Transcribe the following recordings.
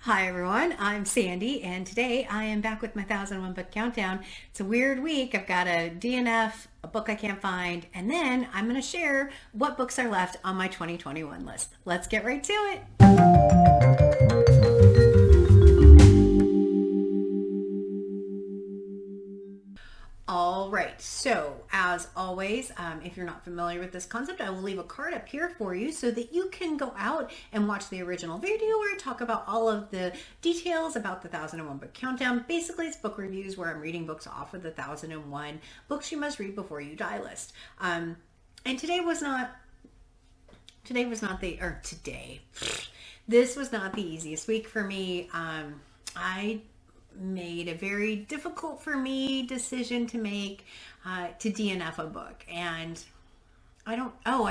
Hi everyone, I'm Sandy, and today I am back with my 1001 book countdown. It's a weird week. I've got a DNF, a book I can't find, and then I'm going to share what books are left on my 2021 list. Let's get right to it. All right, so as always, if you're not familiar with this concept, I will leave a card up here for you so that you can go out and watch the original video where I talk about all of the details about the 1001 book countdown. Basically, it's book reviews where I'm reading books off of the 1001 books you must read before you die list. And this was not the easiest week for me. I made a very difficult for me decision to make to DNF a book. And I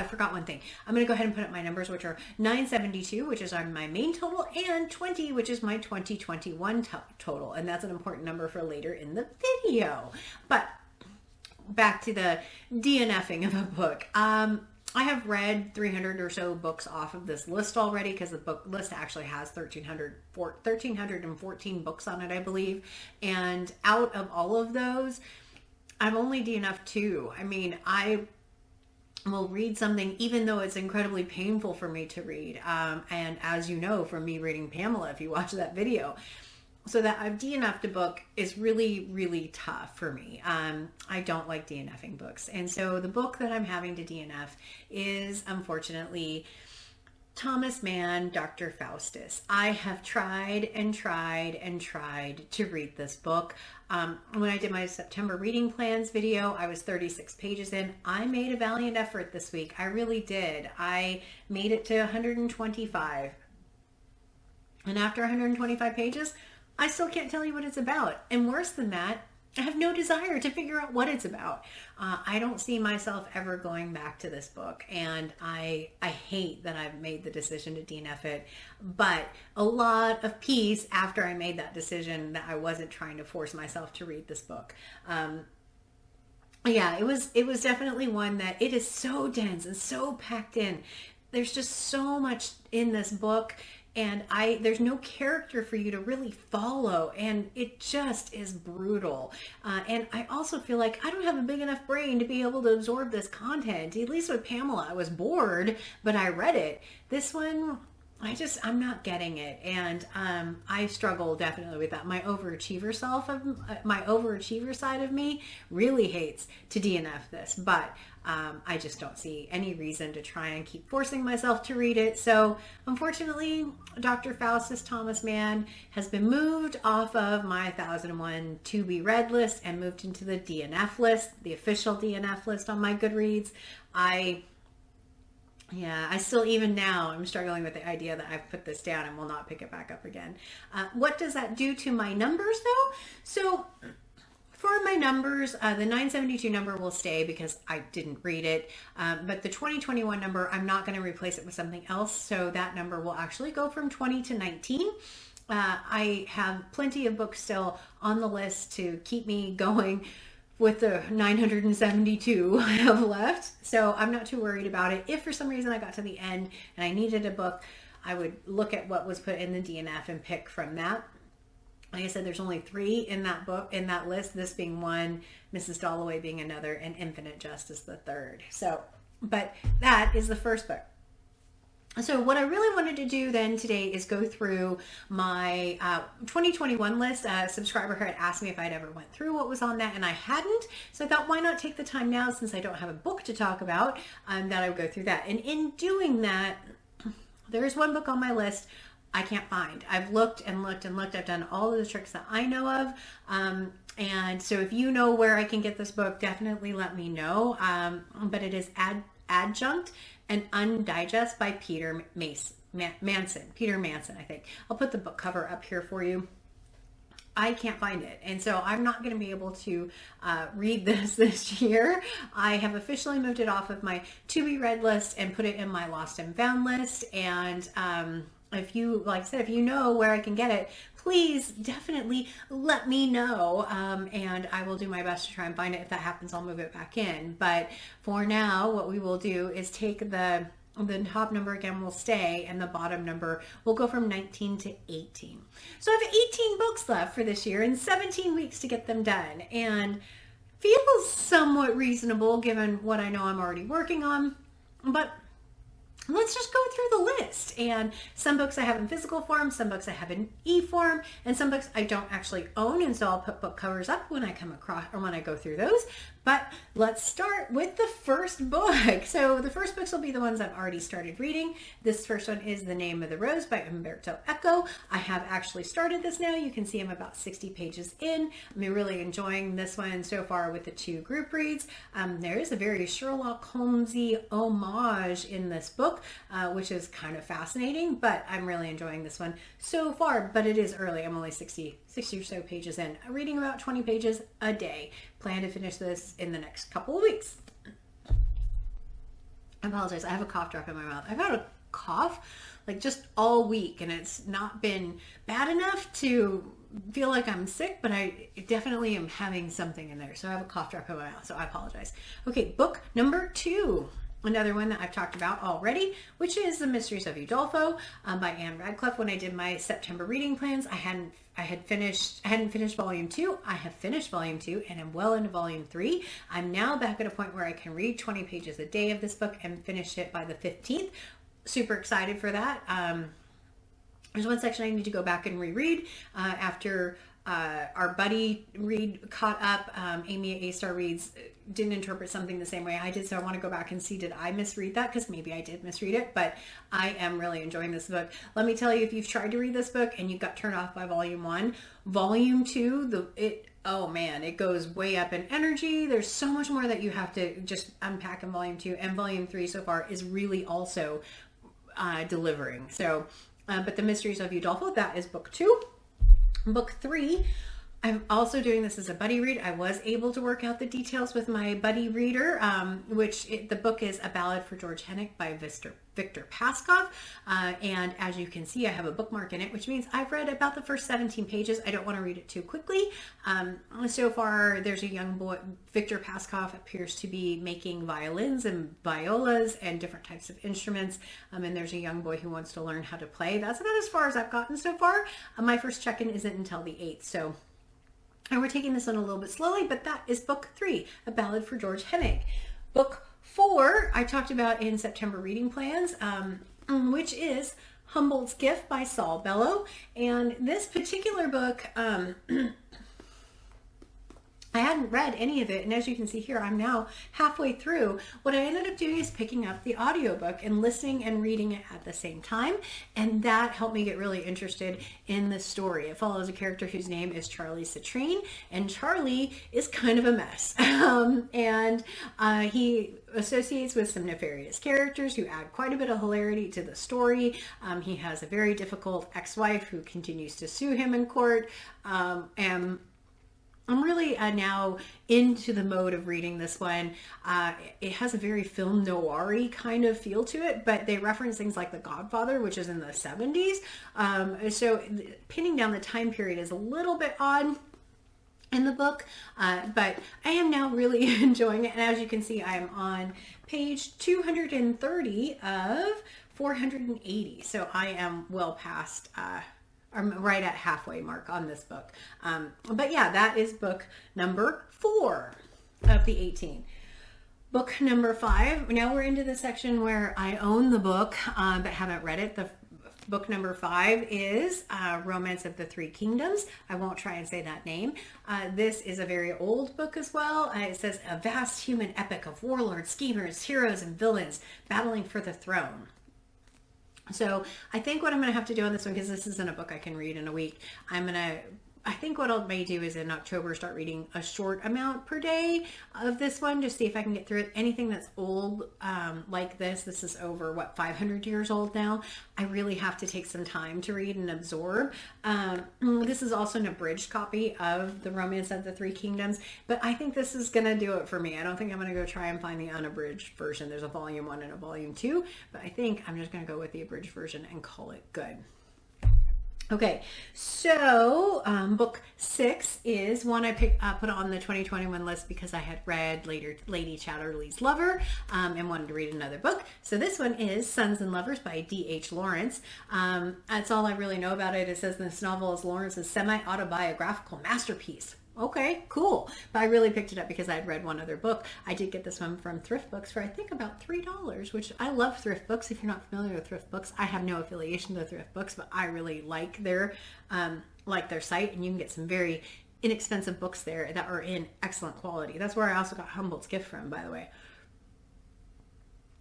forgot one thing. I'm going to go ahead and put up my numbers, which are 972, which is on my main total, and 20, which is my 2021 total. And that's an important number for later in the video. But back to the DNFing of a book. I have read 300 or so books off of this list already because the book list actually has 1,314 books on it, I believe. And out of all of those, I've only DNF'd 2. I mean, I will read something even though it's incredibly painful for me to read. And as you know from me reading Pamela, if you watch that video, so that I've DNF'd a book is really, really tough for me. I don't like DNFing books. And so the book that I'm having to DNF is, unfortunately, Thomas Mann, Dr. Faustus. I have tried and tried and tried to read this book. When I did my September reading plans video, I was 36 pages in. I made a valiant effort this week. I really did. I made it to 125. And after 125 pages, I still can't tell you what it's about. And worse than that, I have no desire to figure out what it's about. I don't see myself ever going back to this book. And I hate that I've made the decision to DNF it. But a lot of peace after I made that decision that I wasn't trying to force myself to read this book. Yeah, it was definitely one that it is so dense and so packed in. There's just so much in this book. And there's no character for you to really follow, and it just is brutal. And I also feel like I don't have a big enough brain to be able to absorb this content. At least with Pamela, I was bored, but I read it. This one, I'm not getting it. And I struggle definitely with that. My overachiever side of me really hates to DNF this, but I just don't see any reason to try and keep forcing myself to read it. So unfortunately, Dr. Faustus Thomas Mann has been moved off of my 1001 to be read list and moved into the DNF list, the official DNF list on my Goodreads. I still, even now, I'm struggling with the idea that I've put this down and will not pick it back up again. What does that do to my numbers though? So for my numbers, the 972 number will stay because I didn't read it. But the 2021 number, I'm not going to replace it with something else. So that number will actually go from 20 to 19. I have plenty of books still on the list to keep me going with the 972 I have left. So I'm not too worried about it. If for some reason I got to the end and I needed a book, I would look at what was put in the DNF and pick from that. Like I said, there's only 3 in that book, in that list, this being one, Mrs. Dalloway being another, and Infinite Justice the third. So, but that is the first book. So what I really wanted to do then today is go through my 2021 list. A subscriber had asked me if I'd ever went through what was on that, and I hadn't. So I thought, why not take the time now, since I don't have a book to talk about, that I would go through that. And in doing that, there is one book on my list I can't find. I've looked and looked and looked. I've done all of the tricks that I know of. And so if you know where I can get this book, definitely let me know. But it is Adjunct and Undigest by Peter Manson. Peter Manson, I think. I'll put the book cover up here for you. I can't find it. And so I'm not going to be able to read this year. I have officially moved it off of my to be read list and put it in my lost and found list. And if you, like I said, if you know where I can get it, please definitely let me know. And I will do my best to try and find it. If that happens, I'll move it back in. But for now, what we will do is take the the top number again will stay and the bottom number will go from 19 to 18. So I have 18 books left for this year and 17 weeks to get them done, and feels somewhat reasonable given what I know I'm already working on. But let's just go through the list. And some books I have in physical form, some books I have in e-form, and some books I don't actually own, and so I'll put book covers up when I come across or when I go through those. But let's start with the first book. So the first books will be the ones I've already started reading. This first one is The Name of the Rose by Umberto Eco. I have actually started this now. You can see I'm about 60 pages in. I'm really enjoying this one so far with the 2 group reads. There is a very Sherlock Holmesy homage in this book, which is kind of fascinating, but I'm really enjoying this one so far. But it is early. I'm only 60 or so pages in. I'm reading about 20 pages a day. Plan to finish this in the next couple of weeks. I apologize. I have a cough drop in my mouth. I've had a cough like just all week, and it's not been bad enough to feel like I'm sick, but I definitely am having something in there. So I have a cough drop in my mouth, so I apologize. Okay, book number 2. Another one that I've talked about already, which is The Mysteries of Udolpho by Anne Radcliffe. When I did my September reading plans, I hadn't finished volume 2. I have finished volume 2 and I'm well into volume 3. I'm now back at a point where I can read 20 pages a day of this book and finish it by the 15th. Super excited for that. There's one section I need to go back and reread after our buddy read caught up. Amy at A-Star Reads didn't interpret something the same way I did, so I want to go back and see, did I misread that? Because maybe I did misread it, but I am really enjoying this book. Let me tell you, if you've tried to read this book and you got turned off by volume 1, volume 2, oh man, it goes way up in energy. There's so much more that you have to just unpack in volume 2, and volume 3 so far is really also delivering. So, but The Mysteries of Udolpho, that is book 2. Book 3, I'm also doing this as a buddy read. I was able to work out the details with my buddy reader, the book is A Ballad for George Hennick by Victor Paskov. And as you can see, I have a bookmark in it, which means I've read about the first 17 pages. I don't want to read it too quickly. So far, there's a young boy, Victor Paskov appears to be making violins and violas and different types of instruments. And there's a young boy who wants to learn how to play. That's about as far as I've gotten so far. My first check-in isn't until the 8th. And we're taking this one a little bit slowly, but that is book 3, A Ballad for George Hennick. Book 4, I talked about in September reading plans, which is Humboldt's Gift by Saul Bellow. And this particular book, I hadn't read any of it, and as you can see here, I'm now halfway through. What I ended up doing is picking up the audiobook and listening and reading it at the same time, and that helped me get really interested in the story. It follows a character whose name is Charlie Citrine, and Charlie is kind of a mess. He associates with some nefarious characters who add quite a bit of hilarity to the story. He has a very difficult ex-wife who continues to sue him in court, and I'm really now into the mode of reading this one. It has a very film noir-y kind of feel to it, but they reference things like The Godfather, which is in the 70s. So pinning down the time period is a little bit odd in the book, but I am now really enjoying it. And as you can see, I am on page 230 of 480. So I am well past I'm right at halfway mark on this book. But yeah, that is book number 4 of the 18. Book number 5. Now we're into the section where I own the book, but haven't read it. The book number 5 is Romance of the Three Kingdoms. I won't try and say that name. This is a very old book as well. It says a vast human epic of warlords, schemers, heroes, and villains battling for the throne. So I think what I'm going to have to do on this one, because this isn't a book I can read in a week, I think what I may do is in October start reading a short amount per day of this one, just see if I can get through it. Anything that's old like this is over, 500 years old now. I really have to take some time to read and absorb. This is also an abridged copy of The Romance of the Three Kingdoms, but I think this is going to do it for me. I don't think I'm going to go try and find the unabridged version. There's a volume 1 and a volume 2, but I think I'm just going to go with the abridged version and call it good. Okay, so book 6 is one I put on the 2021 list because I had read Lady Chatterley's Lover and wanted to read another book. So this one is Sons and Lovers by D.H. Lawrence. That's all I really know about it. It says this novel is Lawrence's semi-autobiographical masterpiece. Okay, cool. But I really picked it up because I had read one other book. I did get this one from Thrift Books for I think about $3, which I love Thrift Books. If you're not familiar with Thrift Books, I have no affiliation to Thrift Books, but I really like their site, and you can get some very inexpensive books there that are in excellent quality. That's where I also got Humboldt's Gift from, by the way.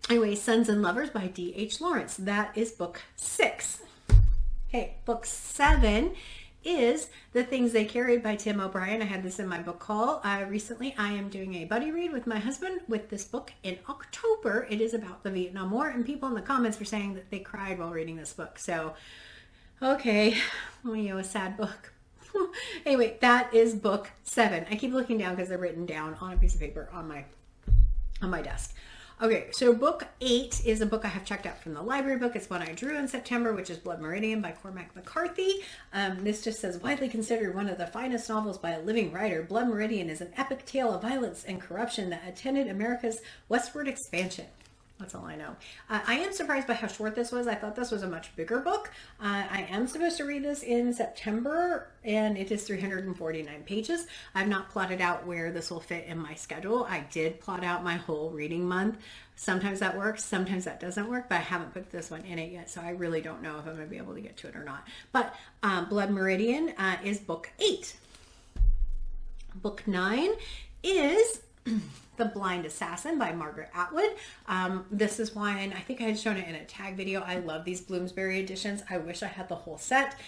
Anyway, Sons and Lovers by D.H. Lawrence. That is book 6. Okay, book 7 is The Things They Carried by Tim O'Brien. I had this in my book haul recently. I am doing a buddy read with my husband with this book in October. It is about the Vietnam War, and people in the comments were saying that they cried while reading this book. So, okay, a sad book. Anyway, that is book 7. I keep looking down because they're written down on a piece of paper on my desk. Okay, so book 8 is a book I have checked out from the library book. It's one I drew in September, which is Blood Meridian by Cormac McCarthy. This just says, widely considered one of the finest novels by a living writer, Blood Meridian is an epic tale of violence and corruption that attended America's westward expansion. That's all I know. I am surprised by how short this was. I thought this was a much bigger book. I am supposed to read this in September, and it is 349 pages. I've not plotted out where this will fit in my schedule. I did plot out my whole reading month. Sometimes that works, sometimes that doesn't work, but I haven't put this one in it yet, so I really don't know if I'm going to be able to get to it or not. But Blood Meridian is book 8. Book 9 is The Blind Assassin by Margaret Atwood. This is one, I think I had shown it in a tag video. I love these Bloomsbury editions. I wish I had the whole set.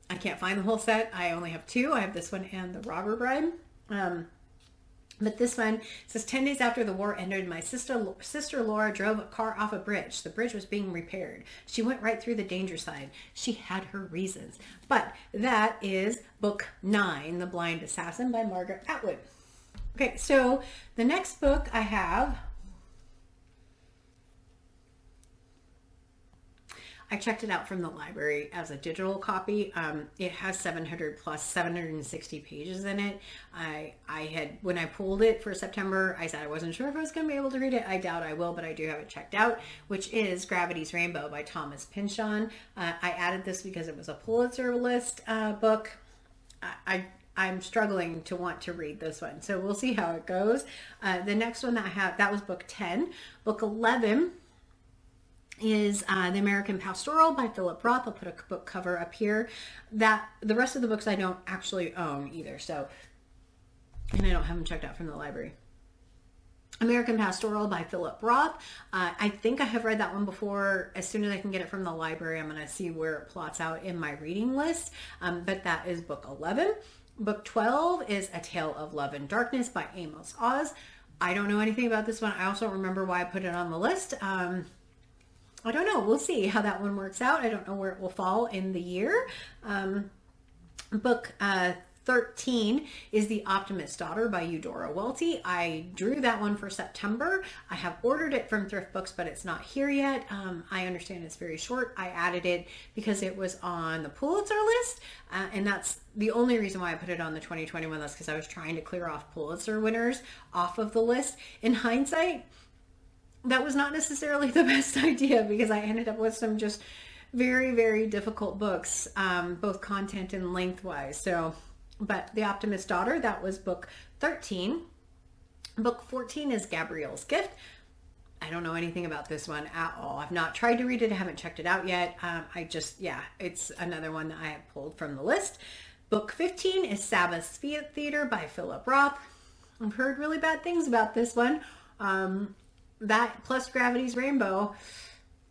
I can't find the whole set. I only have 2. I have this one and The Robber Bride. But this one says, 10 days after the war ended, my sister Laura drove a car off a bridge. The bridge was being repaired. She went right through the danger side. She had her reasons. But that is book 9, The Blind Assassin by Margaret Atwood. Okay, so the next book I have, I checked it out from the library as a digital copy. It has 760 pages in it. When I pulled it for September, I said I wasn't sure if I was going to be able to read it. I doubt I will, but I do have it checked out, which is Gravity's Rainbow by Thomas Pynchon. I added this because it was a Pulitzer list book. I'm struggling to want to read this one, so we'll see how it goes. The next one that I have, that was book 10. Book 11 is The American Pastoral by Philip Roth. I'll put a book cover up here. The rest of the books I don't actually own either, so, and I don't have them checked out from the library. American Pastoral by Philip Roth. I think I have read that one before. As soon as I can get it from the library, I'm going to see where it plots out in my reading list, but that is book 11. Book 12 is A Tale of Love and Darkness by Amos Oz. I don't know anything about this one. I also don't remember why I put it on the list. I don't know. We'll see how that one works out. I don't know where it will fall in the year. Book 13 is The Optimist's Daughter by Eudora Welty. I drew that one for September. I have ordered it from Thrift Books, but it's not here yet. I understand it's very short. I added it because it was on the Pulitzer list, and that's the only reason why I put it on the 2021 list, because I was trying to clear off Pulitzer winners off of the list. In hindsight, that was not necessarily the best idea, because I ended up with some just very, very difficult books, both content and lengthwise. So, but The Optimist's Daughter, that was book 13. Book 14 is Gabrielle's Gift. I don't know anything about this one at all. I've not tried to read it. I haven't checked it out yet. It's another one that I have pulled from the list. Book 15 is Sabbath's Theater by Philip Roth. I've heard really bad things about this one. That plus Gravity's Rainbow.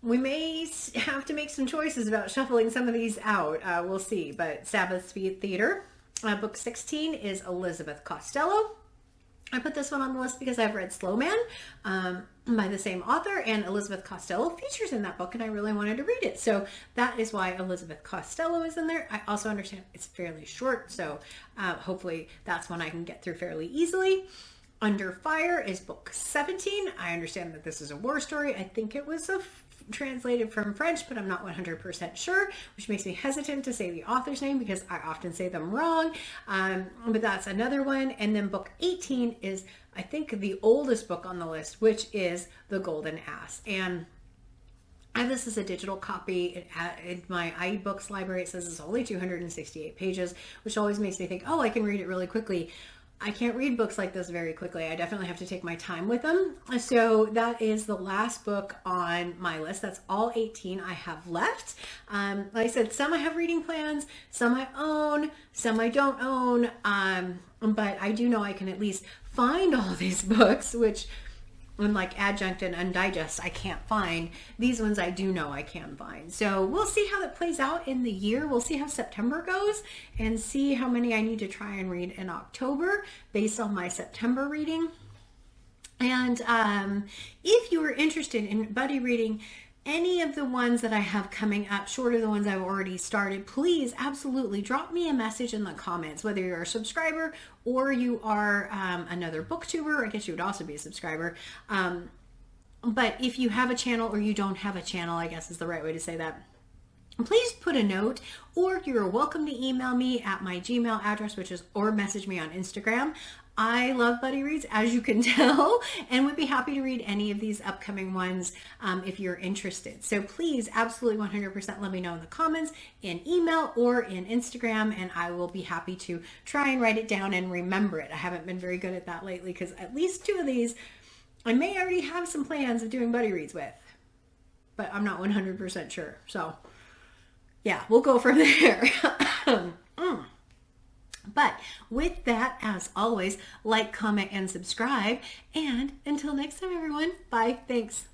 We may have to make some choices about shuffling some of these out. We'll see. But Sabbath's Theater. Book 16 is Elizabeth Costello. I put this one on the list because I've read Slow Man by the same author, and Elizabeth Costello features in that book, and I really wanted to read it. So that is why Elizabeth Costello is in there. I also understand it's fairly short, so hopefully that's one I can get through fairly easily. Under Fire is book 17. I understand that this is a war story. I think it was a translated from French, but I'm not 100% sure, which makes me hesitant to say the author's name because I often say them wrong. But that's another one. And then book 18 is, I think, the oldest book on the list, which is The Golden Ass. And I have this as a digital copy in my iBooks library. It says it's only 268 pages, which always makes me think, oh, I can read it really quickly. I can't read books like this very quickly. I definitely have to take my time with them. So that is the last book on my list. That's all 18 I have left. Like I said, some I have reading plans, some I own, some I don't own. But I do know I can at least find all these books, which unlike Adjunct and Undigest, I can't find. These ones I do know I can find. So we'll see how that plays out in the year. We'll see how September goes and see how many I need to try and read in October based on my September reading. And if you are interested in buddy reading any of the ones that I have coming up, short of the ones I've already started, please absolutely drop me a message in the comments, whether you're a subscriber or you are another booktuber. I guess you would also be a subscriber. But if you have a channel or you don't have a channel, I guess is the right way to say that, please put a note, or you're welcome to email me at my Gmail address, which is, or message me on Instagram. I love buddy reads, as you can tell, and would be happy to read any of these upcoming ones if you're interested. So please, absolutely 100% let me know in the comments, in email, or in Instagram, and I will be happy to try and write it down and remember it. I haven't been very good at that lately because at least two of these I may already have some plans of doing buddy reads with, but I'm not 100% sure. So yeah, we'll go from there. But with that, as always, like, comment, and subscribe. And until next time, everyone, bye. Thanks.